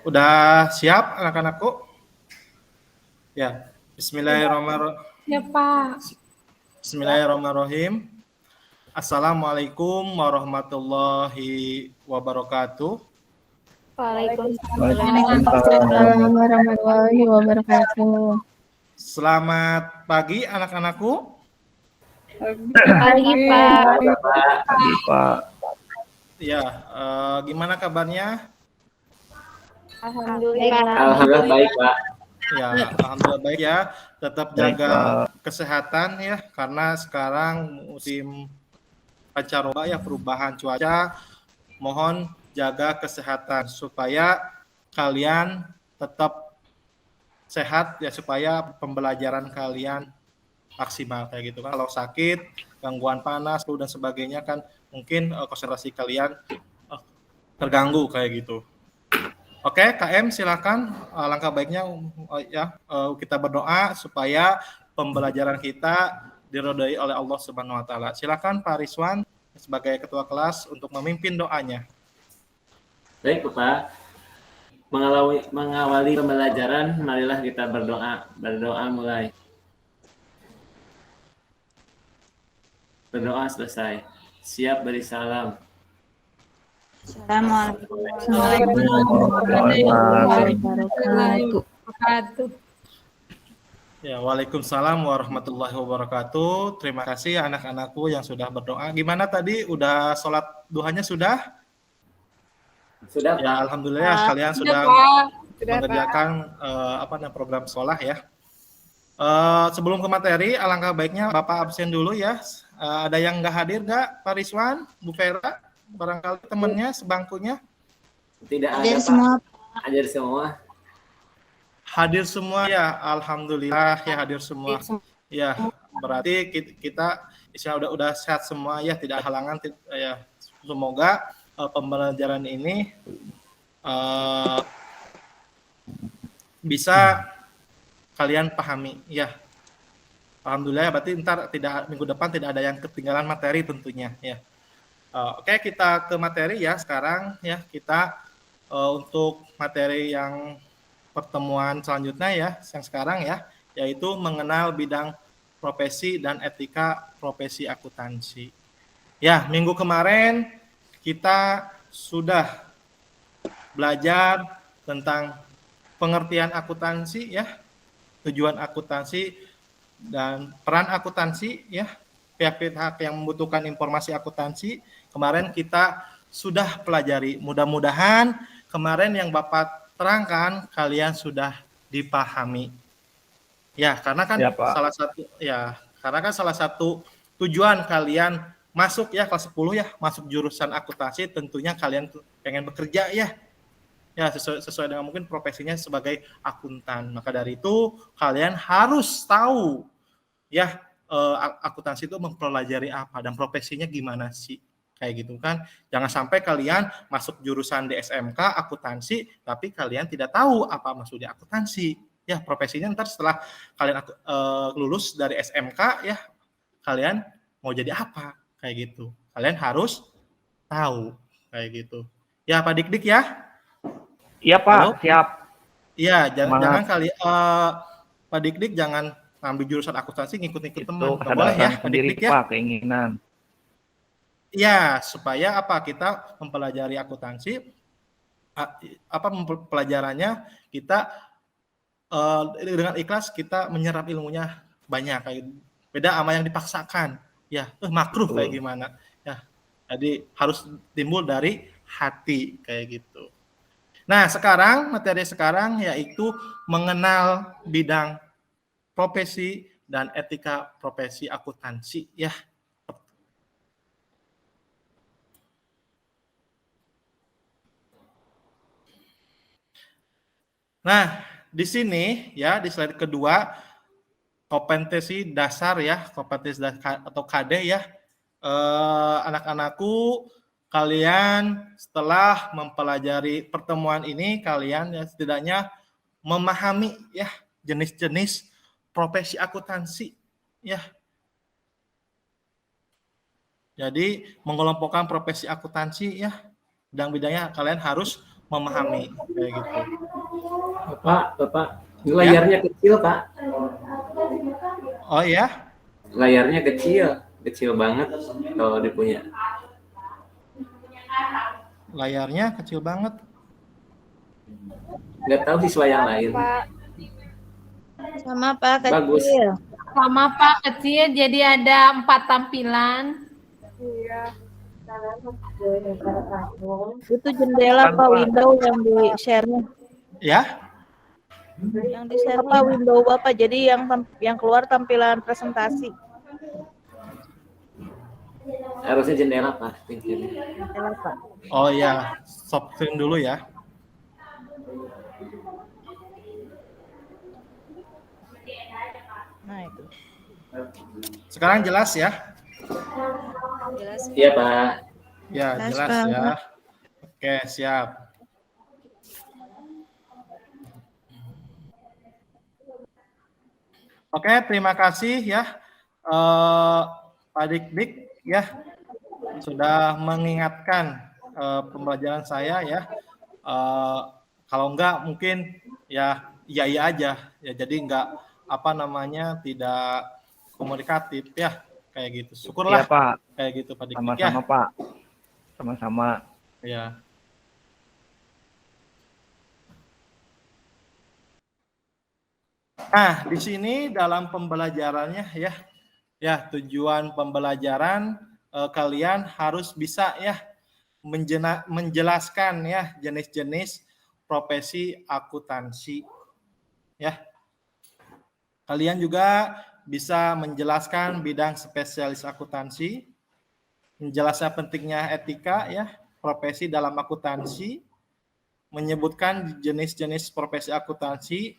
Udah siap anak-anakku? Ya, Bismillahirrahmanirrahim. Ya, Pak. Bismillahirrahmanirrahim. Assalamualaikum warahmatullahi wabarakatuh. Waalaikumsalam warahmatullahi wabarakatuh. Selamat pagi anak-anakku. Pagi, Pak. Pagi, Pak. Ya, gimana kabarnya? Alhamdulillah baik, Pak. Ya, alhamdulillah baik ya. Tetap jaga kesehatan ya, karena sekarang musim pancaroba ya, perubahan cuaca. Mohon jaga kesehatan supaya kalian tetap sehat ya, supaya pembelajaran kalian maksimal kayak gitu kan. Kalau sakit, gangguan panas, flu dan sebagainya kan mungkin konsentrasi kalian terganggu kayak gitu. Oke, KM silakan. Langkah baiknya kita berdoa supaya pembelajaran kita diridhoi oleh Allah Subhanahu wa taala. Silakan Pak Rizwan sebagai ketua kelas untuk memimpin doanya. Baik, Pak. Mengawali pembelajaran, marilah kita berdoa. Berdoa mulai. Berdoa selesai. Siap beri salam. Assalamualaikum warahmatullahi wabarakatuh. Ya, Waalaikumsalam warahmatullahi wabarakatuh. Terima kasih anak-anakku yang sudah berdoa. Gimana tadi? Udah sholat duhanya sudah? Sudah, Ya, Pak. alhamdulillah kalian sudah mengerjakan program sekolah ya. Sebelum ke materi, alangkah baiknya Bapak absen dulu ya. Ada yang nggak hadir nggak? Pak Rizwan, Bu Vera, barangkali temannya sebangkunya. Tidak ada, Hadir Pak. semua. Hadir semua. Hadir semua ya, alhamdulillah ya hadir semua. Ya, berarti kita udah sehat semua ya, tidak ada halangan ya. Semoga pembelajaran ini bisa kalian pahami ya. Alhamdulillah berarti minggu depan tidak ada yang ketinggalan materi tentunya ya. Oke, kita ke materi ya sekarang ya. Kita untuk materi yang pertemuan selanjutnya ya, yang sekarang ya, yaitu mengenal bidang profesi dan etika profesi akuntansi. Ya, minggu kemarin kita sudah belajar tentang pengertian akuntansi ya, tujuan akuntansi dan peran akuntansi ya, pihak-pihak yang membutuhkan informasi akuntansi. Kemarin kita sudah pelajari. Mudah-mudahan kemarin yang Bapak terangkan kalian sudah dipahami. Ya, karena kan salah satu tujuan kalian masuk ya kelas 10 ya, masuk jurusan akuntansi tentunya kalian pengen bekerja ya. Ya, sesuai dengan mungkin profesinya sebagai akuntan. Maka dari itu kalian harus tahu ya akuntansi itu mempelajari apa dan profesinya gimana sih, kayak gitu kan. Jangan sampai kalian masuk jurusan di SMK akuntansi tapi kalian tidak tahu apa maksudnya akuntansi ya. Profesinya ntar setelah kalian lulus dari SMK ya, kalian mau jadi apa kayak gitu, kalian harus tahu kayak gitu ya. Pak Dik-dik ya. Iya, Pak. Halo? Siap. Iya, jangan Pak Dik-dik jangan ngambil jurusan akuntansi ngikut-ngikut teman. Nggak boleh ya, Pak sendiri, Dik-dik ya. Pak, keinginan. Ya, supaya kita mempelajari akuntansi, pelajarannya kita dengan ikhlas kita menyerap ilmunya banyak, kayak beda sama yang dipaksakan. Ya, makruh kayak gimana. Ya, jadi harus timbul dari hati kayak gitu. Nah, materi sekarang yaitu mengenal bidang profesi dan etika profesi akuntansi ya. Nah, di sini ya di slide kedua kompetensi dasar ya, kompetensi dasar atau KD ya. Anak-anakku, kalian setelah mempelajari pertemuan ini kalian ya setidaknya memahami ya jenis-jenis profesi akuntansi ya. Jadi mengelompokkan profesi akuntansi ya, bidang-bidangnya kalian harus memahami kayak gitu. Bapak, ini layarnya kecil, Pak. Oh ya, Layarnya kecil banget kalau dipunya. layarnya kecil banget. Nggak tahu siswa yang lain. Sama Pak, Bagus. kecil. Sama Pak, kecil, jadi ada 4 tampilan. Itu jendela Pak, window yang di share-nya. Ya, Yang di share Pak, window Bapak. Jadi yang keluar tampilan presentasi. Harusnya jendela, Pak. Pinggirnya. Jendela Pak. oh ya, stop screen dulu ya. Nah itu. Sekarang jelas ya? Jelas. Iya, Pak. Ya, Jelas, jelas Pak. ya. Oke, siap. Oke, terima kasih ya Pak Dik-Dik ya sudah mengingatkan pembelajaran saya ya. Kalau enggak mungkin ya iya aja ya, jadi enggak tidak komunikatif ya kayak gitu. Syukurlah Iya, Pak. kayak gitu Pak Dik-Dik Sama-sama, ya. Pak. Sama-sama. Ya. Nah, di sini dalam pembelajarannya ya tujuan pembelajaran kalian harus bisa ya menjelaskan ya jenis-jenis profesi akuntansi ya. Kalian juga bisa menjelaskan bidang spesialis akuntansi, menjelaskan pentingnya etika ya, profesi dalam akuntansi, menyebutkan jenis-jenis profesi akuntansi.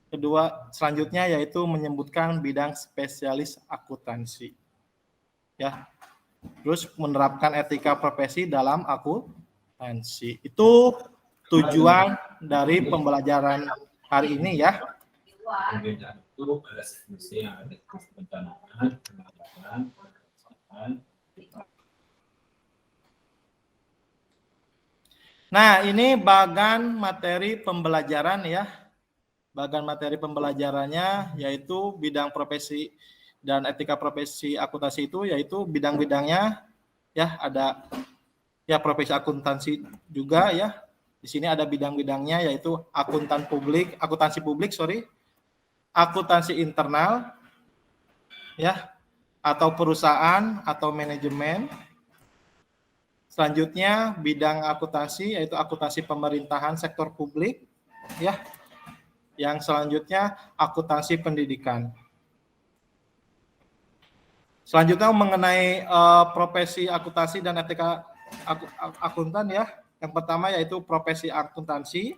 Kedua, selanjutnya yaitu menyebutkan bidang spesialis akuntansi. Ya. Terus menerapkan etika profesi dalam akuntansi. Itu tujuan dari pembelajaran hari ini ya. Nah, ini bagan materi pembelajaran ya. Bagan materi pembelajarannya yaitu bidang profesi dan etika profesi akuntansi itu yaitu bidang-bidangnya ya, ada ya profesi akuntansi juga ya. Di sini ada bidang-bidangnya yaitu akuntansi publik, akuntansi internal ya, atau perusahaan atau manajemen. Selanjutnya bidang akuntansi yaitu akuntansi pemerintahan sektor publik ya. Yang selanjutnya akuntansi pendidikan. Selanjutnya mengenai profesi akuntansi dan etika akuntan ya. Yang pertama yaitu profesi akuntansi.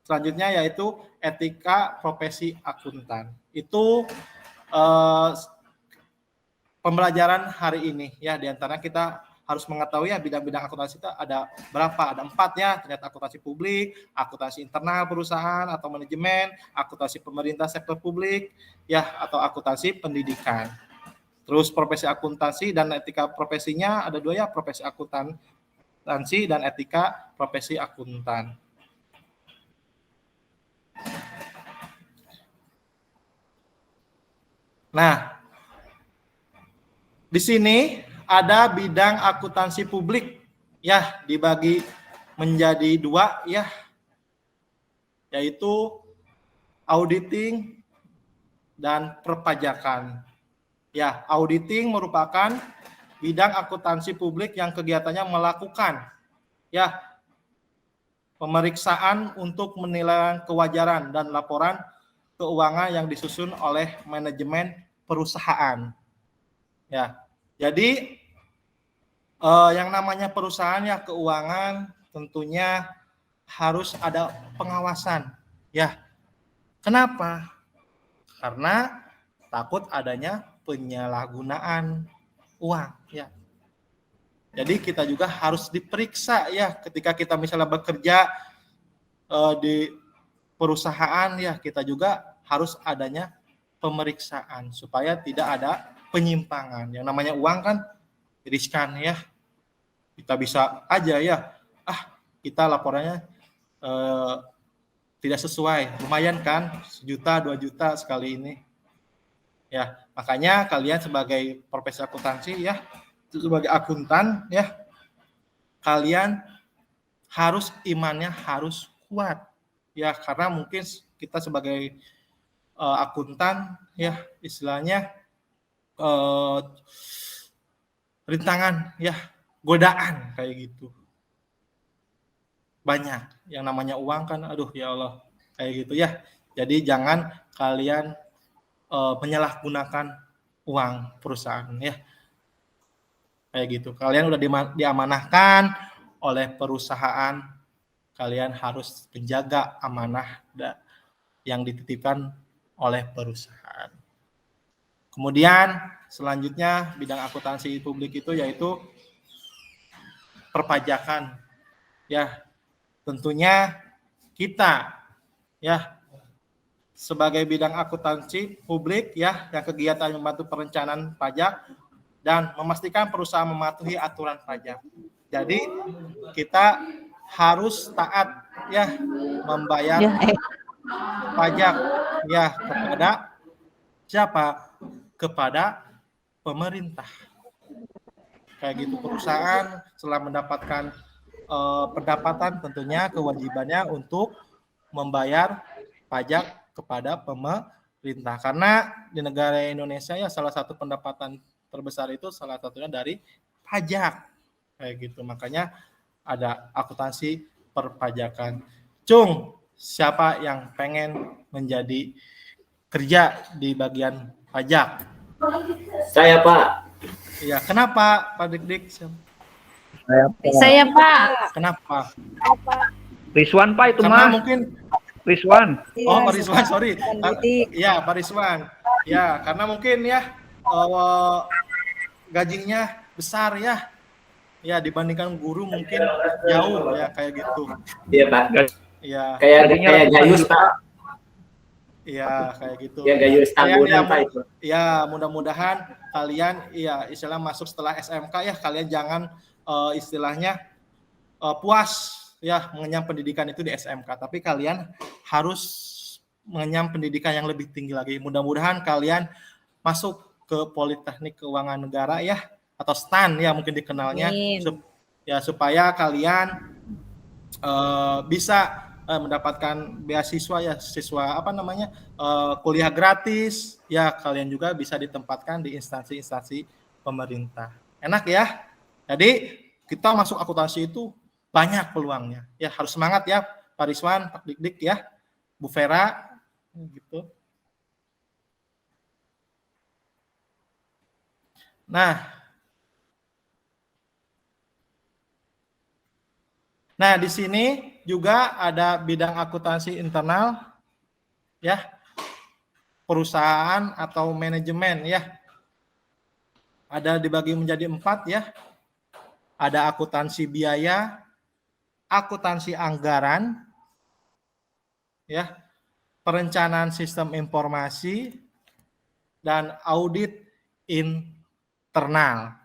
Selanjutnya yaitu etika profesi akuntan. Itu pembelajaran hari ini ya. Di antara kita harus mengetahui ya bidang-bidang akuntansi itu ada berapa? Ada 4 ya, ternyata akuntansi publik, akuntansi internal perusahaan atau manajemen, akuntansi pemerintah sektor publik, ya atau akuntansi pendidikan. Terus profesi akuntansi dan etika profesinya ada 2 ya, profesi akuntansi dan etika profesi akuntan. Nah, di sini ada bidang akuntansi publik ya, dibagi menjadi 2 ya, yaitu auditing dan perpajakan. Ya, auditing merupakan bidang akuntansi publik yang kegiatannya melakukan ya pemeriksaan untuk menilai kewajaran dan laporan keuangan yang disusun oleh manajemen perusahaan. Ya. Jadi yang namanya perusahaan ya keuangan tentunya harus ada pengawasan ya. Kenapa? Karena takut adanya penyalahgunaan uang ya. Jadi kita juga harus diperiksa ya ketika kita misalnya bekerja di perusahaan ya, kita juga harus adanya pemeriksaan supaya tidak ada penyimpangan. Yang namanya uang kan riskan ya. Kita bisa aja ya, kita laporannya tidak sesuai. Lumayan kan, 1 juta, 2 juta sekali ini. Ya, makanya kalian sebagai profesi akuntansi ya, sebagai akuntan ya, kalian harus imannya harus kuat. Ya, karena mungkin kita sebagai akuntan ya istilahnya rintangan ya, godaan kayak gitu. Banyak yang namanya uang kan, aduh ya Allah, kayak gitu ya. Jadi jangan kalian menyalahgunakan uang perusahaan ya. Kayak gitu. Kalian udah diamanahkan oleh perusahaan, kalian harus menjaga amanah yang dititipkan oleh perusahaan. Kemudian selanjutnya bidang akuntansi publik itu yaitu perpajakan. Ya, tentunya kita ya sebagai bidang akuntansi publik ya yang kegiatan membantu perencanaan pajak dan memastikan perusahaan mematuhi aturan pajak. Jadi kita harus taat ya membayar pajak ya kepada siapa? Kepada pemerintah. Kayak gitu, perusahaan setelah mendapatkan pendapatan tentunya kewajibannya untuk membayar pajak kepada pemerintah. Karena di negara Indonesia ya salah satu pendapatan terbesar itu salah satunya dari pajak. Kayak gitu. Makanya ada akuntansi perpajakan. Cung, siapa yang pengen menjadi kerja di bagian pajak? Saya, Pak. Iya, kenapa Pak Dik-Dik? Saya Pak. Kenapa? Rizwan Pak itu Karena Mas. mungkin Rizwan. oh Pak Rizwan, sorry. Iya, Pak Rizwan. Ya, karena mungkin ya gajinya besar ya. Ya, dibandingkan guru mungkin jauh ya kayak gitu. Iya, Pak. Iya. Kayak Gayus, Pak. Iya, kayak gitu. Ya, Gayus Tambunan, Pak itu. Ya, mudah-mudahan kalian ya istilah masuk setelah SMK ya, kalian jangan istilahnya puas ya mengenyam pendidikan itu di SMK, tapi kalian harus mengenyam pendidikan yang lebih tinggi lagi. Mudah-mudahan kalian masuk ke Politeknik Keuangan Negara ya, atau STAN ya mungkin dikenalnya, ya supaya kalian bisa mendapatkan beasiswa ya, siswa apa namanya kuliah gratis ya, kalian juga bisa ditempatkan di instansi-instansi pemerintah. Enak ya. Jadi kita masuk akuntansi itu banyak peluangnya. Ya harus semangat ya Pak Rizwan, Pak Dik-Dik ya, Bu Vera gitu. Nah, di sini juga ada bidang akuntansi internal ya, perusahaan atau manajemen ya. Ada dibagi menjadi 4 ya. Ada akuntansi biaya, akuntansi anggaran ya, perencanaan sistem informasi, dan audit internal.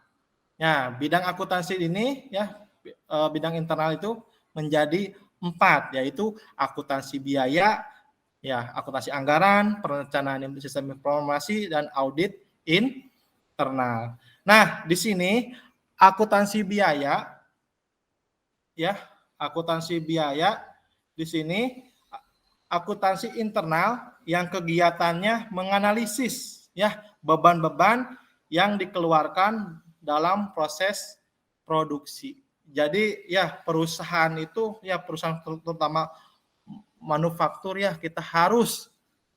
Ya, bidang akuntansi ini ya, bidang internal itu menjadi 4, yaitu akuntansi biaya, ya, akuntansi anggaran, perencanaan sistem informasi, dan audit internal. Nah, di sini akuntansi biaya, ya, akuntansi biaya di sini akuntansi internal yang kegiatannya menganalisis, ya, beban-beban yang dikeluarkan dalam proses produksi. Jadi ya perusahaan itu ya, perusahaan terutama manufaktur ya, kita harus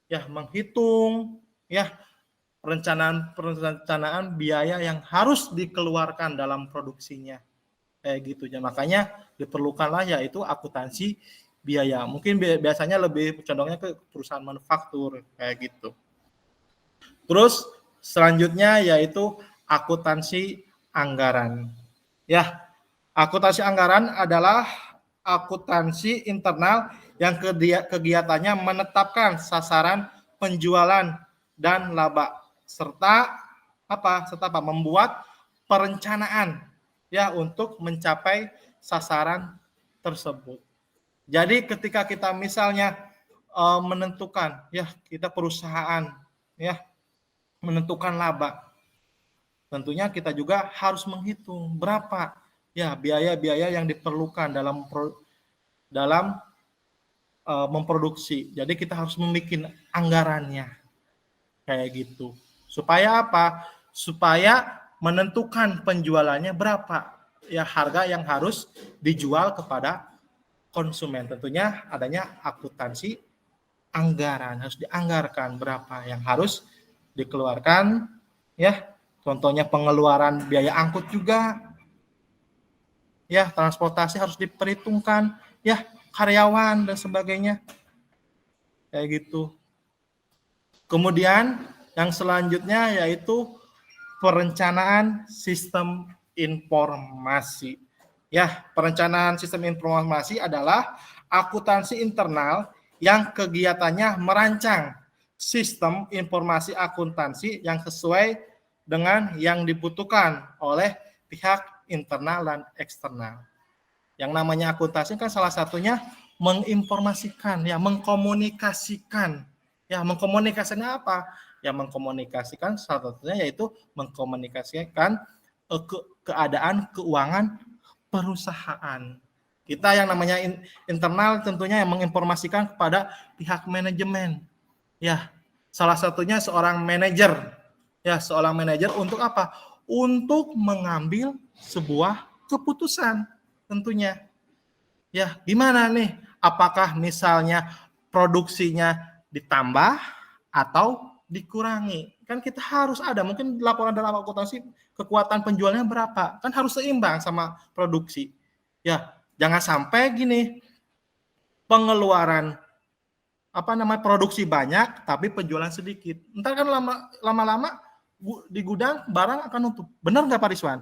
ya menghitung ya perencanaan biaya yang harus dikeluarkan dalam produksinya kayak gitu ya. Makanya diperlukanlah yaitu akuntansi biaya. Mungkin biasanya lebih condongnya ke perusahaan manufaktur kayak gitu. Terus selanjutnya yaitu akuntansi anggaran. Ya, akuntansi anggaran adalah akuntansi internal yang kegiatannya menetapkan sasaran penjualan dan laba serta membuat perencanaan ya untuk mencapai sasaran tersebut. Jadi ketika kita misalnya menentukan, ya kita perusahaan, ya menentukan laba, tentunya kita juga harus menghitung berapa ya biaya-biaya yang diperlukan dalam memproduksi. Jadi kita harus membuat anggarannya kayak gitu. Supaya apa? Supaya menentukan penjualannya berapa ya harga yang harus dijual kepada konsumen. Tentunya adanya akuntansi anggaran, harus dianggarkan berapa yang harus dikeluarkan ya. Contohnya pengeluaran biaya angkut juga. Ya, transportasi harus diperhitungkan, ya, karyawan dan sebagainya. Kayak gitu. Kemudian yang selanjutnya yaitu perencanaan sistem informasi. Ya, perencanaan sistem informasi adalah akuntansi internal yang kegiatannya merancang sistem informasi akuntansi yang sesuai dengan yang dibutuhkan oleh pihak internal dan eksternal. Yang namanya akuntansi kan salah satunya menginformasikan, ya, mengkomunikasikan. Ya, mengkomunikasikannya apa? Ya, mengkomunikasikan salah satunya yaitu mengkomunikasikan keadaan keuangan perusahaan. Kita yang namanya internal tentunya yang menginformasikan kepada pihak manajemen. Ya, salah satunya seorang manajer. Ya, seorang manajer untuk apa? Untuk mengambil sebuah keputusan tentunya. Ya, gimana nih? Apakah misalnya produksinya ditambah atau dikurangi? Kan kita harus ada, mungkin laporan dalam akuntansi kekuatan penjualnya berapa? Kan harus seimbang sama produksi. Ya, jangan sampai gini, pengeluaran produksi banyak tapi penjualan sedikit. Entar kan lama-lama di gudang barang akan nutup. Benar nggak Pak Rizwan?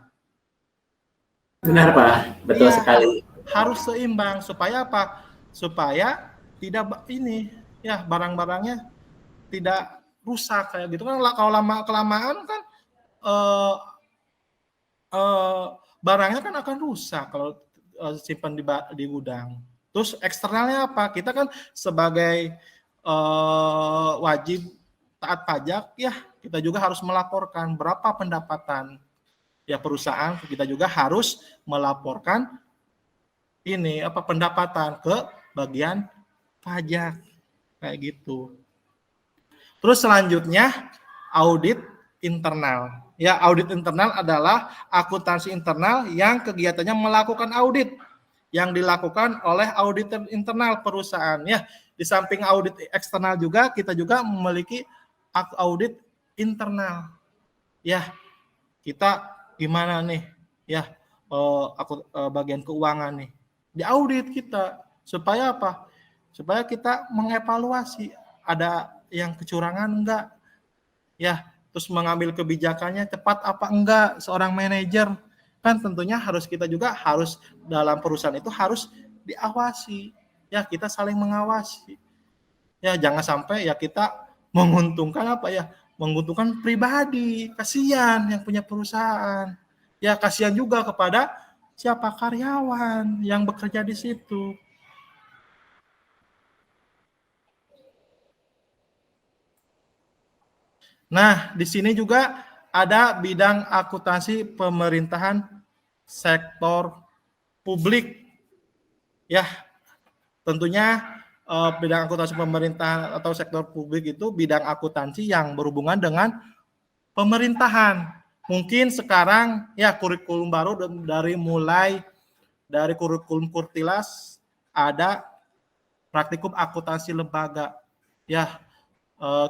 Benar Pak, betul sekali. Harus seimbang supaya apa? Supaya tidak ini ya barang-barangnya tidak rusak kayak gitu kan. Kalau lama kelamaan kan barangnya kan akan rusak kalau simpan di gudang. Terus eksternalnya apa? Kita kan sebagai wajib taat pajak ya kita juga harus melaporkan berapa pendapatan ya perusahaan. Kita juga harus melaporkan ini pendapatan ke bagian pajak kayak gitu. Terus selanjutnya audit internal. Ya, audit internal adalah akuntansi internal yang kegiatannya melakukan audit yang dilakukan oleh auditor internal perusahaan. Ya, di samping audit eksternal juga kita juga memiliki audit internal. Ya, kita gimana nih? Ya, bagian keuangan nih. Diaudit kita supaya apa? Supaya kita mengevaluasi ada yang kecurangan enggak? Ya, terus mengambil kebijakannya tepat apa enggak seorang manajer. Kan tentunya kita juga harus dalam perusahaan itu harus diawasi. Ya, kita saling mengawasi. Ya, jangan sampai ya kita menguntungkan menguntungkan pribadi, kasihan yang punya perusahaan. Ya, kasihan juga kepada siapa karyawan yang bekerja di situ. Nah, di sini juga ada bidang akuntansi pemerintahan sektor publik. Ya, tentunya bidang akuntansi pemerintahan atau sektor publik itu bidang akuntansi yang berhubungan dengan pemerintahan. Mungkin sekarang ya kurikulum baru mulai dari kurikulum Kurtilas ada praktikum akuntansi lembaga. Ya,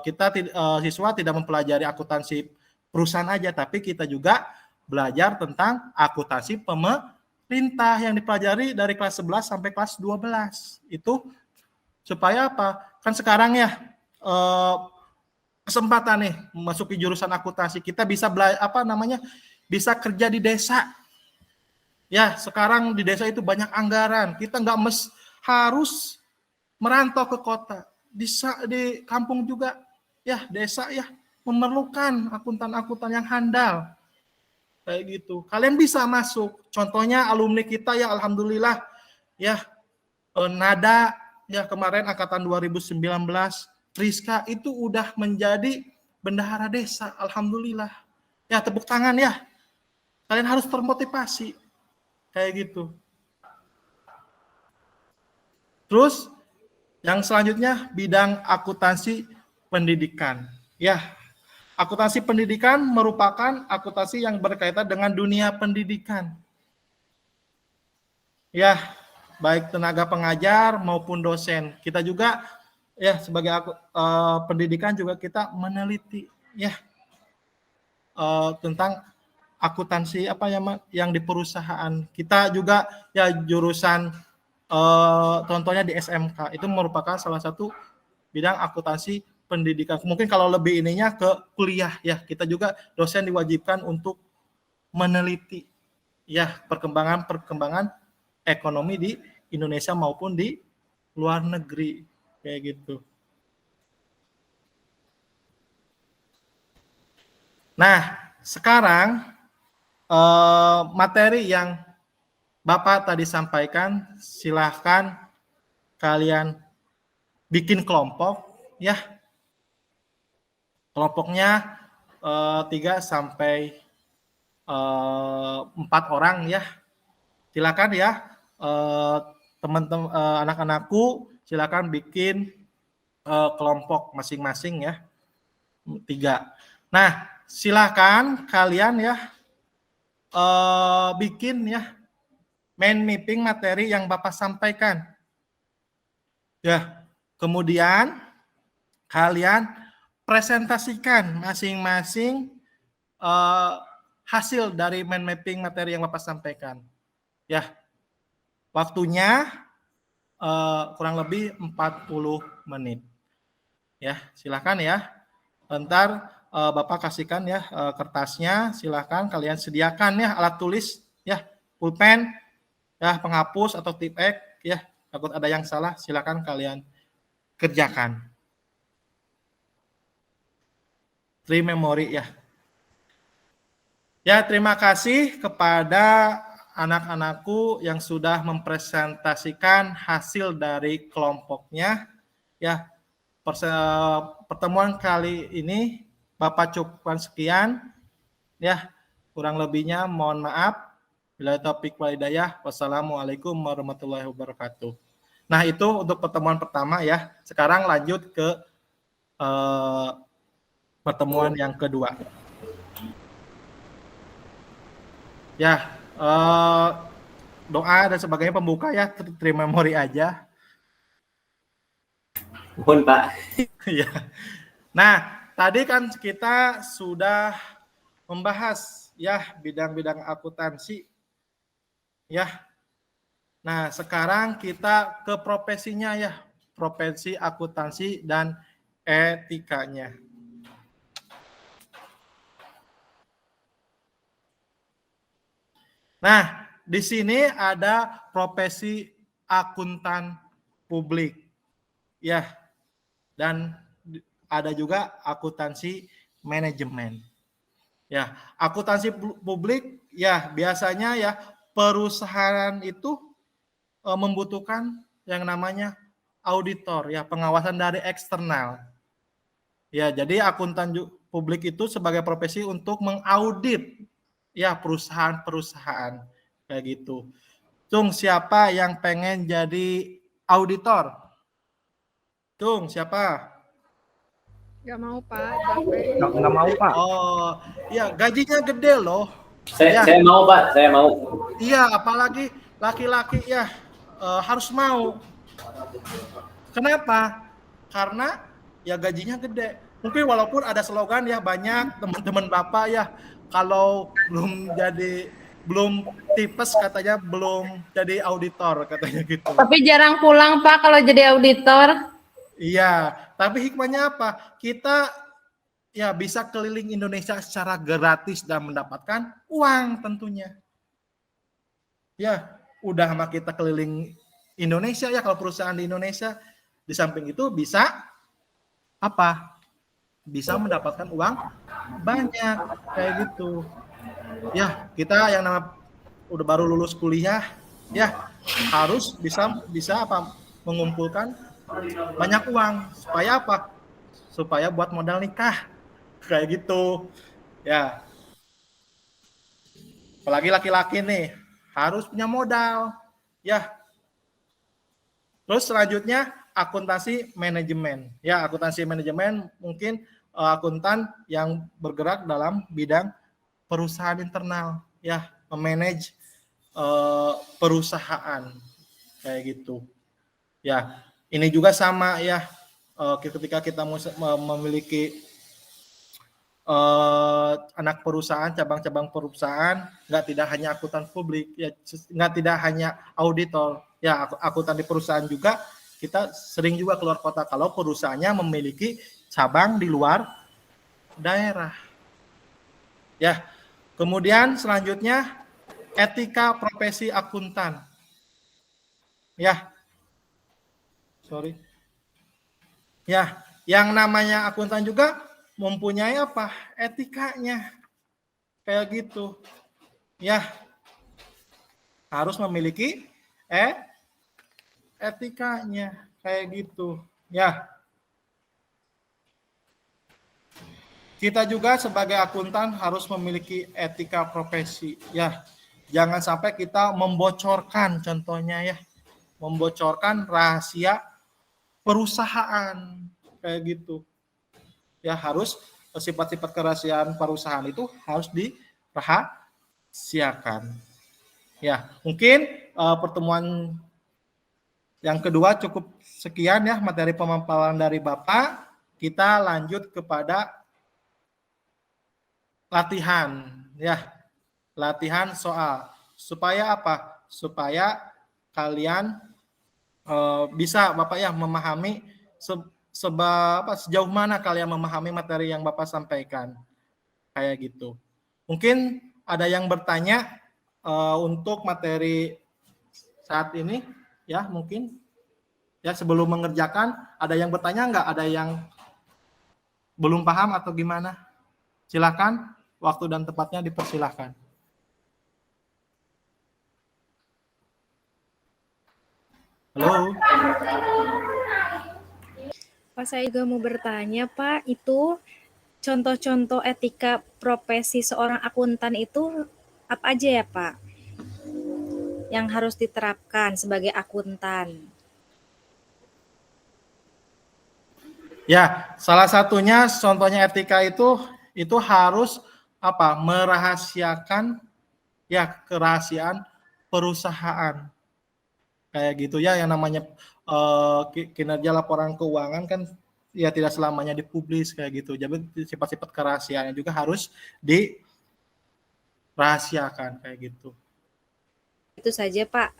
kita siswa tidak mempelajari akuntansi perusahaan aja, tapi kita juga belajar tentang akuntansi pemerintah yang dipelajari dari kelas 11 sampai kelas 12. Itu supaya apa? Kan sekarang ya kesempatan nih memasuki jurusan akuntansi, kita bisa bisa kerja di desa. Ya, sekarang di desa itu banyak anggaran. Kita nggak harus merantau ke kota. Di kampung juga ya desa ya memerlukan akuntan-akuntan yang handal kayak gitu. Kalian bisa masuk. Contohnya alumni kita ya alhamdulillah ya, Nada, ya kemarin angkatan 2019, Rizka itu udah menjadi bendahara desa, alhamdulillah. Ya tepuk tangan ya. Kalian harus termotivasi kayak gitu. Terus yang selanjutnya bidang akuntansi pendidikan. Ya, akuntansi pendidikan merupakan akuntansi yang berkaitan dengan dunia pendidikan. Ya, baik tenaga pengajar maupun dosen. Kita juga ya sebagai pendidikan juga kita meneliti ya tentang akuntansi apa ya yang di perusahaan. Kita juga ya jurusan contohnya di SMK itu merupakan salah satu bidang akuntansi pendidikan. Mungkin kalau lebih ininya ke kuliah ya, kita juga dosen diwajibkan untuk meneliti ya perkembangan ekonomi di Indonesia maupun di luar negeri kayak gitu. Nah, sekarang materi yang Bapak tadi sampaikan, silahkan kalian bikin kelompok ya. Kelompoknya 3 sampai 4 orang ya. Silakan ya teman-teman anak-anakku silakan bikin kelompok masing-masing ya 3. Nah, silakan kalian ya bikin ya main mapping materi yang Bapak sampaikan. Ya, kemudian kalian presentasikan masing-masing hasil dari mind mapping materi yang Bapak sampaikan. Ya, waktunya kurang lebih 40 menit. Ya, silakan ya. Bentar Bapak kasihkan ya kertasnya, silakan kalian sediakan ya alat tulis ya, pulpen ya, penghapus atau tip X ya. Takut ada yang salah, silakan kalian kerjakan. Tree memory ya. Ya, terima kasih kepada anak-anakku yang sudah mempresentasikan hasil dari kelompoknya. Ya, pertemuan kali ini Bapak cukupkan sekian. Ya, kurang lebihnya mohon maaf. Bila topik walidayah, wassalamualaikum warahmatullahi wabarakatuh. Nah, itu untuk pertemuan pertama ya. Sekarang lanjut ke pertemuan yang kedua. Ya, doa dan sebagainya pembuka ya, terima memori aja. Mohon Pak. Ya. Nah, tadi kan kita sudah membahas ya bidang-bidang akuntansi. Ya. Nah, sekarang kita ke profesinya ya, profesi akuntansi dan etikanya. Nah, di sini ada profesi akuntan publik. Ya. Dan ada juga akuntansi manajemen. Ya, akuntansi publik ya biasanya ya perusahaan itu membutuhkan yang namanya auditor ya, pengawasan dari eksternal. Ya, jadi akuntan publik itu sebagai profesi untuk mengaudit ya perusahaan-perusahaan kayak gitu. Cung, siapa yang pengen jadi auditor? Cung, siapa? Gak mau Pak, capek. Nggak mau Pak. Oh, ya gajinya gede loh. Saya mau Pak, saya mau. Iya, apalagi laki-laki ya harus mau. Kenapa? Karena ya gajinya gede. Mungkin walaupun ada slogan ya banyak teman-teman Bapak ya kalau belum tipes katanya belum jadi auditor katanya gitu. Tapi jarang pulang Pak kalau jadi auditor. Iya, tapi hikmahnya apa? Kita ya bisa keliling Indonesia secara gratis dan mendapatkan uang tentunya. Ya, udah sama kita keliling Indonesia ya, kalau perusahaan di Indonesia, di samping itu bisa apa? Bisa mendapatkan uang banyak kayak gitu. Ya, kita yang udah baru lulus kuliah ya harus bisa apa mengumpulkan banyak uang supaya apa? Supaya buat modal nikah kayak gitu. Ya, apalagi laki-laki nih harus punya modal. Ya, terus selanjutnya akuntansi manajemen. Ya, akuntansi manajemen mungkin akuntan yang bergerak dalam bidang perusahaan internal, ya, memanage perusahaan kayak gitu. Ya, ini juga sama ya. Ketika kita memiliki anak perusahaan, cabang-cabang perusahaan, tidak hanya akuntan publik, ya, tidak hanya auditor, ya, akuntan di perusahaan juga kita sering juga keluar kota kalau perusahaannya memiliki cabang di luar daerah. Ya, kemudian selanjutnya etika profesi akuntan. Ya, sorry. Ya, yang namanya akuntan juga mempunyai apa? Etikanya. Kayak gitu. Ya, harus memiliki etikanya. Kayak gitu. Ya. Kita juga sebagai akuntan harus memiliki etika profesi. Ya, jangan sampai kita membocorkan contohnya ya. Membocorkan rahasia perusahaan kayak gitu. Ya, harus sifat-sifat kerahasiaan perusahaan itu harus dirahasiakan. Ya, mungkin pertemuan yang kedua cukup sekian ya materi pemaparan dari Bapak. Kita lanjut kepada latihan ya. Latihan soal. Supaya apa? Supaya kalian bisa Bapak ya memahami sejauh mana kalian memahami materi yang Bapak sampaikan. Kayak gitu. Mungkin ada yang bertanya untuk materi saat ini ya mungkin ya sebelum mengerjakan ada yang bertanya nggak? Ada yang belum paham atau gimana? Silakan, waktu dan tempatnya dipersilahkan. Halo. Pak, saya juga mau bertanya, Pak, itu contoh-contoh etika profesi seorang akuntan itu apa aja ya, Pak? Yang harus diterapkan sebagai akuntan. Ya, salah satunya contohnya etika itu harus apa? Merahasiakan ya kerahasiaan perusahaan. Kayak gitu ya, yang namanya kinerja laporan keuangan kan ya tidak selamanya dipublis kayak gitu. Jadi sifat-sifat kerahasiaannya juga harus dirahasiakan kayak gitu. Itu saja, Pak.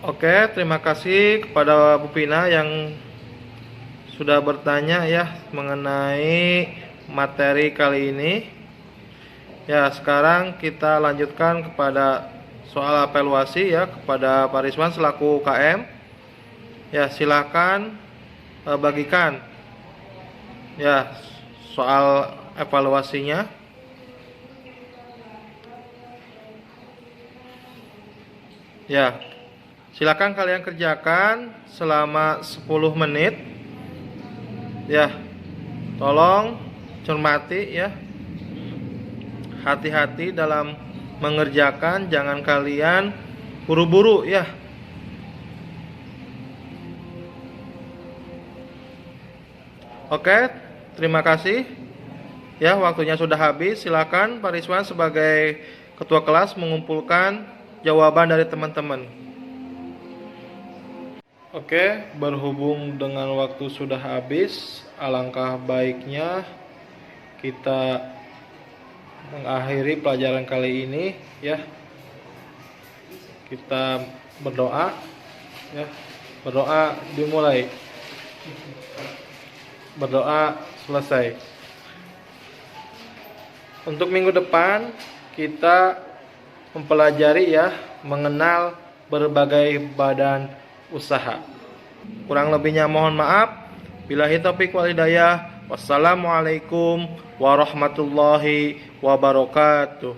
Oke, terima kasih kepada Bu Pina yang sudah bertanya ya mengenai materi kali ini. Ya, sekarang kita lanjutkan kepada soal evaluasi ya kepada Pak Rizwan selaku KM. Ya, silakan bagikan ya soal evaluasinya. Ya, silakan kalian kerjakan selama 10 menit. Ya, tolong cermati ya. Hati-hati dalam mengerjakan, jangan kalian buru-buru ya. Oke, terima kasih. Ya, waktunya sudah habis. Silakan Pak Rizwan sebagai ketua kelas mengumpulkan jawaban dari teman-teman. Oke, berhubung dengan waktu sudah habis, alangkah baiknya kita mengakhiri pelajaran kali ini ya. Kita berdoa ya. Berdoa dimulai. Berdoa selesai. Untuk minggu depan kita mempelajari ya, mengenal berbagai badan usaha. Kurang lebihnya mohon maaf. Billahi taufiq wal hidayah. Wassalamualaikum warahmatullahi wabarakatuh.